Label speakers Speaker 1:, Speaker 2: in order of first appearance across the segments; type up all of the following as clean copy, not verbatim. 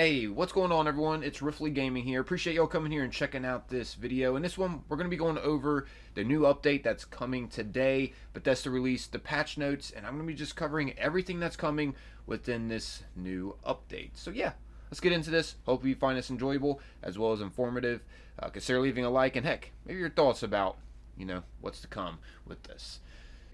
Speaker 1: Hey, what's going on everyone? It's Riffley Gaming here. Appreciate y'all coming here and checking out this video. In this one, we're going to be going over the new update that's coming today. Bethesda released the patch notes, and I'm going to be just covering everything that's coming within this new update. So yeah, let's get into this. Hope you find this enjoyable as well as informative. Consider leaving a like, and heck, maybe your thoughts about, what's to come with this.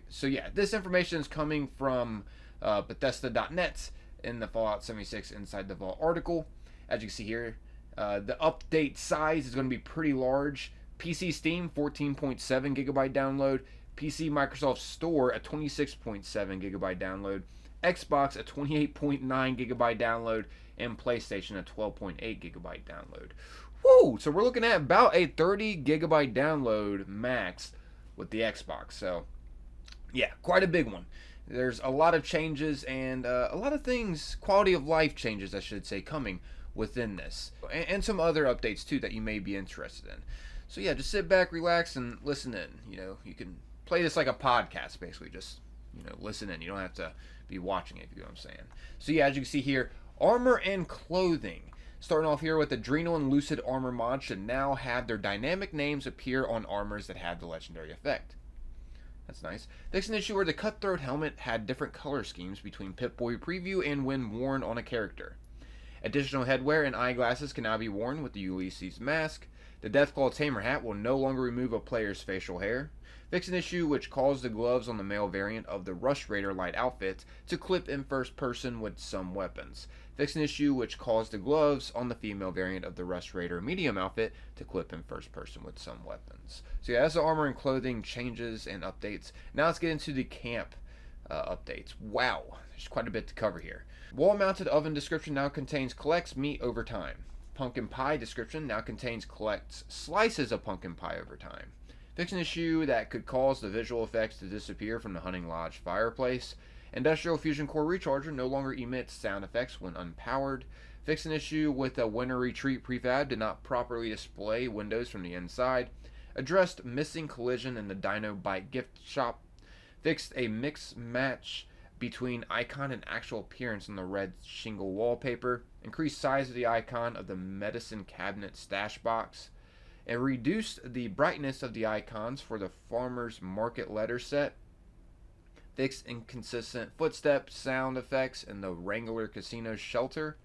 Speaker 1: So yeah, this information is coming from Bethesda.net in the Fallout 76 Inside the Vault article. As you can see here, the update size is going to be pretty large. PC Steam 14.7 gigabyte download, PC Microsoft Store a 26.7 gigabyte download, Xbox a 28.9 gigabyte download, and PlayStation a 12.8 gigabyte download. Woo! So we're looking at about a 30 gigabyte download max with the Xbox. So yeah, quite a big one. There's a lot of changes and a lot of things, quality of life changes, I should say, coming within this. And some other updates, too, that you may be interested in. So, yeah, just sit back, relax, and listen in. You can play this like a podcast, basically. Just, listen in. You don't have to be watching it, if you know what I'm saying. So, yeah, as you can see here, armor and clothing. Starting off here with Adrenal and Lucid Armor mod should now have their dynamic names appear on armors that have the legendary effect. That's nice. Fixed an issue where the Cutthroat helmet had different color schemes between Pip-Boy preview and when worn on a character. Additional headwear and eyeglasses can now be worn with the Ulysses mask. The Deathclaw Tamer hat will no longer remove a player's facial hair. Fixed an issue which caused the gloves on the male variant of the Rush Raider light outfit to clip in first person with some weapons. Fixed an issue which caused the gloves on the female variant of the Rush Raider medium outfit to clip in first person with some weapons. So yeah, that's the armor and clothing changes and updates. Now let's get into the camp updates. Wow, there's quite a bit to cover here. Wall-mounted oven description now contains collects meat over time. Pumpkin pie description now contains collects slices of pumpkin pie over time. Fix an issue that could cause the visual effects to disappear from the Hunting Lodge fireplace. Industrial Fusion Core Recharger no longer emits sound effects when unpowered. Fix an issue with a Winter Retreat prefab did not properly display windows from the inside. Addressed missing collision in the Dino Bite gift shop. Fixed a mix match between icon and actual appearance on the red shingle wallpaper. Increased size of the icon of the medicine cabinet stash box. And reduced the brightness of the icons for the Farmer's Market letter set. Fixed inconsistent footstep sound effects in the Wrangler Casino shelter.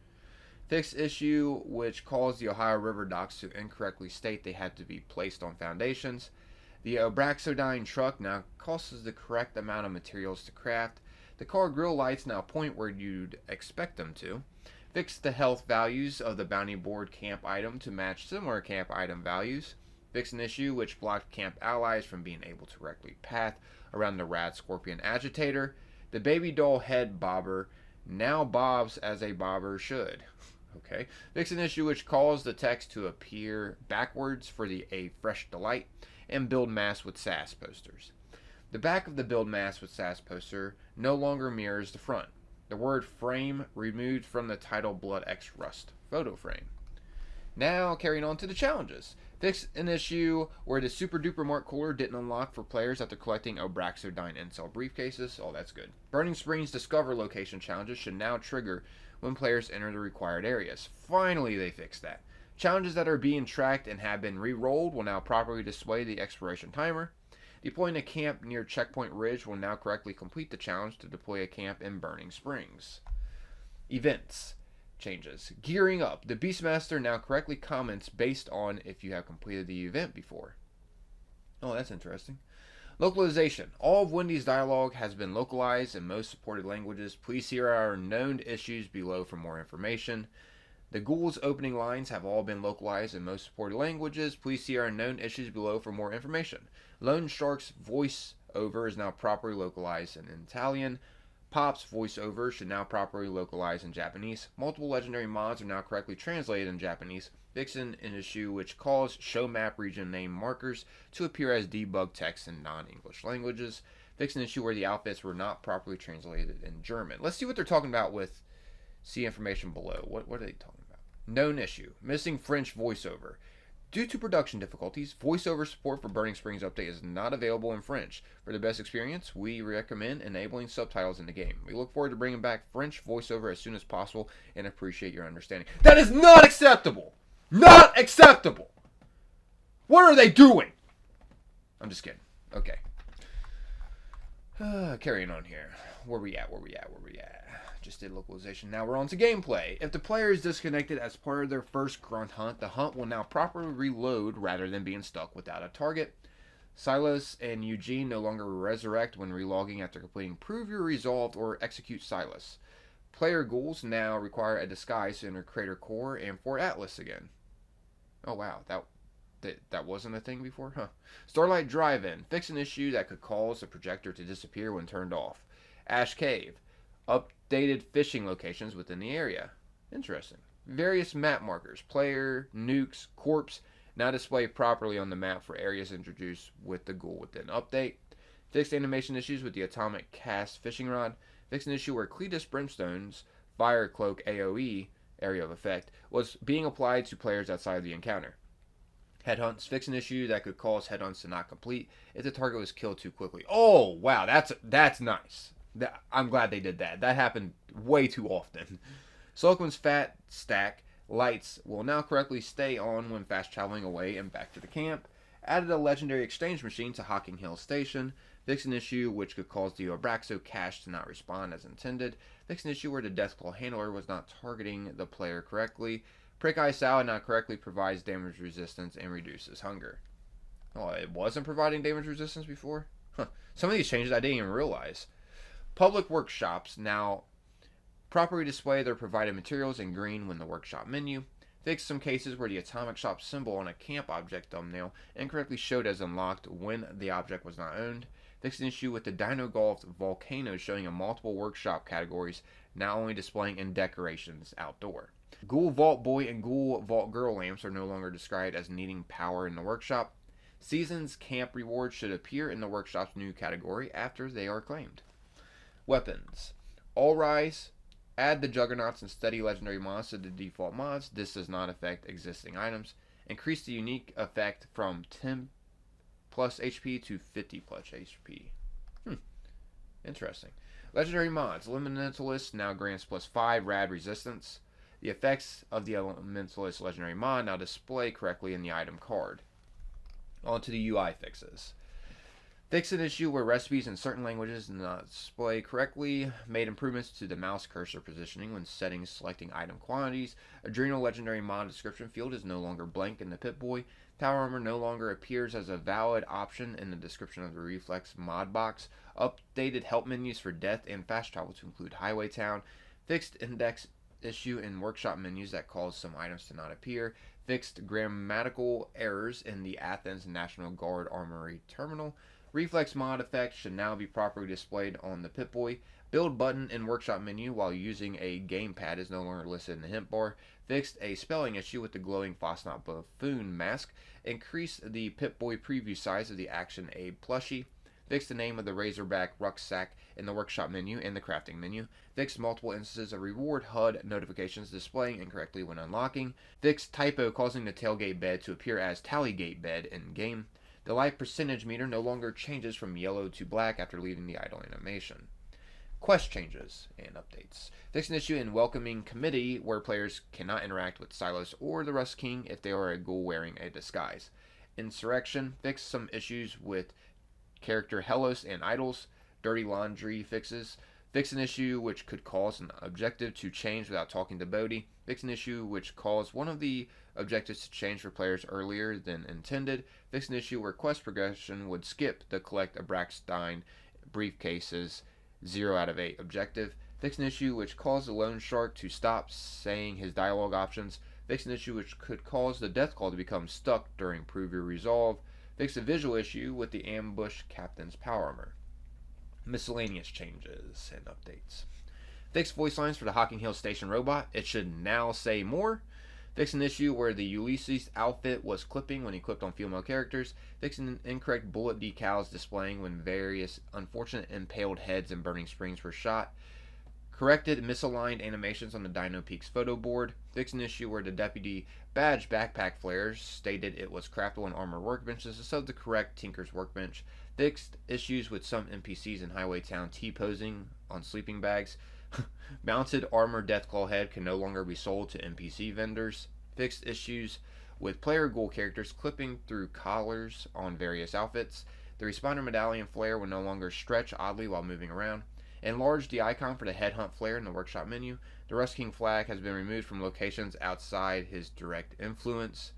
Speaker 1: Fixed issue which caused the Ohio River docks to incorrectly state they had to be placed on foundations. The Obraxodine truck now costs the correct amount of materials to craft. The car grill lights now point where you'd expect them to. Fixed the health values of the bounty board camp item to match similar camp item values. Fixed an issue which blocked camp allies from being able to correctly path around the Rad Scorpion agitator. The baby doll head bobber now bobs as a bobber should. Okay. Fix an issue which caused the text to appear backwards for the A Fresh Delight and Build Mass with SAS posters. The back of the Build Mass with SAS poster no longer mirrors the front. The word frame removed from the title Blood X Rust photo frame. Now carrying on to the challenges. Fix an issue where the Super Duper Mark Cooler didn't unlock for players after collecting Obraxodine Incel briefcases. Oh, that's good. Burning Springs Discover location challenges should now trigger when players enter the required areas. Finally, they fixed that. Challenges that are being tracked and have been re-rolled will now properly display the expiration timer. Deploying a camp near Checkpoint Ridge will now correctly complete the challenge to deploy a camp in Burning Springs. Events changes. Gearing up. The Beastmaster now correctly comments based on if you have completed the event before. Oh, that's interesting. Localization. All of Wendy's dialogue has been localized in most supported languages. Please see our known issues below for more information. The Ghoul's opening lines have all been localized in most supported languages. Please see our known issues below for more information. Lone Shark's voiceover is now properly localized in Italian. Pop's voiceover should now properly localize in Japanese. Multiple legendary mods are now correctly translated in Japanese. Fixing an issue which calls show map region name markers to appear as debug text in non-English languages. Fixing an issue where the outfits were not properly translated in German. Let's see what they're talking about with see information below. What are they talking about? Known issue. Missing French voiceover. Due to production difficulties, voiceover support for Burning Springs update is not available in French. For the best experience, we recommend enabling subtitles in the game. We look forward to bringing back French voiceover as soon as possible and appreciate your understanding. That is not acceptable! Not acceptable! What are they doing? I'm just kidding. Okay. Carrying on here. Where we at? Just did localization. Now we're on to gameplay. If the player is disconnected as part of their first grunt hunt, the hunt will now properly reload rather than being stuck without a target. Silas and Eugene no longer resurrect when relogging after completing Prove Your Resolved or Execute Silas. Player goals now require a disguise to enter Crater Core and Fort Atlas again. Oh wow, that wasn't a thing before? Huh. Starlight Drive-In. Fix an issue that could cause the projector to disappear when turned off. Ash Cave. Updated fishing locations within the area. Interesting. Various map markers. Player, nukes, corpse. Now display properly on the map for areas introduced with the Ghoul Within update. Fixed animation issues with the Atomic Cast fishing rod. Fixed an issue where Cletus Brimstone's Fire Cloak AoE, area of effect, was being applied to players outside of the encounter. Headhunts. Fix an issue that could cause headhunts to not complete if the target was killed too quickly. Oh, wow, that's nice. I'm glad they did that. That happened way too often. Slocum's Fat Stack lights will now correctly stay on when fast traveling away and back to the camp. Added a legendary exchange machine to Hocking Hill Station. Fix an issue which could cause the Abraxo cache to not respond as intended. Fix an issue where the Deathclaw handler was not targeting the player correctly. Prick Eye Salad not correctly provides damage resistance and reduces hunger. Oh, it wasn't providing damage resistance before? Huh. Some of these changes I didn't even realize. Public workshops now properly display their provided materials in green when the workshop menu. Fix some cases where the Atomic Shop symbol on a camp object thumbnail incorrectly showed as unlocked when the object was not owned. Fix an issue with the Dino Golf volcano showing in multiple workshop categories, now only displaying in decorations outdoor. Ghoul Vault Boy and Ghoul Vault Girl lamps are no longer described as needing power in the workshop. Seasons camp rewards should appear in the workshop's new category after they are claimed. Weapons. All Rise. Add the Juggernauts and Steady Legendary mods to the default mods. This does not affect existing items. Increase the unique effect from 10 plus HP to 50 plus HP. Interesting. Legendary mods. Elementalist now grants plus 5 rad resistance. The effects of the Elementalist Legendary mod now display correctly in the item card. On to the UI fixes. Fix an issue where recipes in certain languages do not display correctly. Made improvements to the mouse cursor positioning when setting selecting item quantities. Adrenal Legendary mod description field is no longer blank in the Pip-Boy. Tower Armor no longer appears as a valid option in the description of the Reflex mod box. Updated help menus for death and fast travel to include Highway Town. Fixed index issue in workshop menus that cause some items to not appear. Fixed grammatical errors in the Athens National Guard Armory terminal. Reflex mod effect should now be properly displayed on the Pip-Boy. Build button in workshop menu while using a gamepad is no longer listed in the hint bar. Fixed a spelling issue with the glowing Fosnot Buffoon mask. Increased the Pip-Boy preview size of the Action Aid plushie. Fixed the name of the Razorback rucksack in the workshop menu and the crafting menu. Fixed multiple instances of reward HUD notifications displaying incorrectly when unlocking. Fixed typo causing the tailgate bed to appear as Tallygate bed in game. The life percentage meter no longer changes from yellow to black after leaving the idle animation. Quest changes and updates. Fix an issue in Welcoming Committee where players cannot interact with Silas or the Rust King if they are a ghoul wearing a disguise. Insurrection. Fix some issues with character Hellos and idols. Dirty Laundry fixes. Fix an issue which could cause an objective to change without talking to Bodhi. Fix an issue which caused one of the objectives to change for players earlier than intended. Fix an issue where quest progression would skip the collect Abraxstein briefcases 0 out of 8 objective. Fix an issue which caused the Lone Shark to stop saying his dialogue options. Fix an issue which could cause the Deathclaw to become stuck during Prove Your Resolve. Fix a visual issue with the Ambush Captain's Power Armor. Miscellaneous changes and updates. Fix voice lines for the Hocking Hill Station robot. It should now say more. Fix an issue where the Ulysses outfit was clipping when equipped on female characters. Fix an incorrect bullet decals displaying when various unfortunate impaled heads in Burning Springs were shot. corrected misaligned animations on the Dino Peaks photo board, fixed an issue where the deputy badge backpack flares stated it was craftable on armor workbenches instead of the correct Tinker's workbench, fixed issues with some NPCs in Highway Town T-posing on sleeping bags, mounted armor Deathclaw head can no longer be sold to NPC vendors, fixed issues with player ghoul characters clipping through collars on various outfits, the responder medallion flare will no longer stretch oddly while moving around, enlarged the icon for the headhunt flare in the workshop menu, the Rust King flag has been removed from locations outside his direct influence.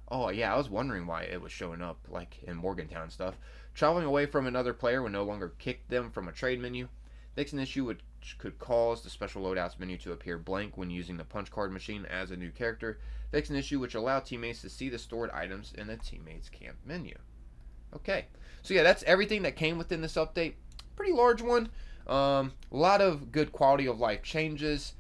Speaker 1: Oh yeah, I was wondering why it was showing up like in Morgantown stuff. Traveling away from another player will no longer kick them from a trade menu. Fix an issue which could cause the special loadouts menu to appear blank when using the punch card machine as a new character. Fix an issue which allow teammates to see the stored items in the teammates camp menu. Okay, so yeah, that's everything that came within this update. Pretty large one. A lot of good quality of life changes.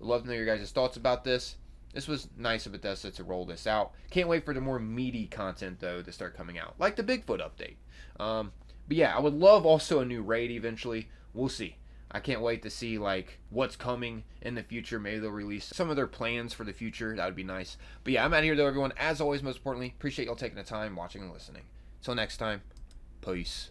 Speaker 1: Love to know your guys' thoughts about this. This was nice of Bethesda to roll this out. Can't wait for the more meaty content, though, to start coming out, like the Bigfoot update. But yeah, I would love also a new raid eventually. We'll see. I can't wait to see like what's coming in the future. Maybe they'll release some of their plans for the future. That would be nice. But yeah, I'm out of here though, everyone. As always, most importantly, appreciate y'all taking the time watching and listening. Till next time, peace.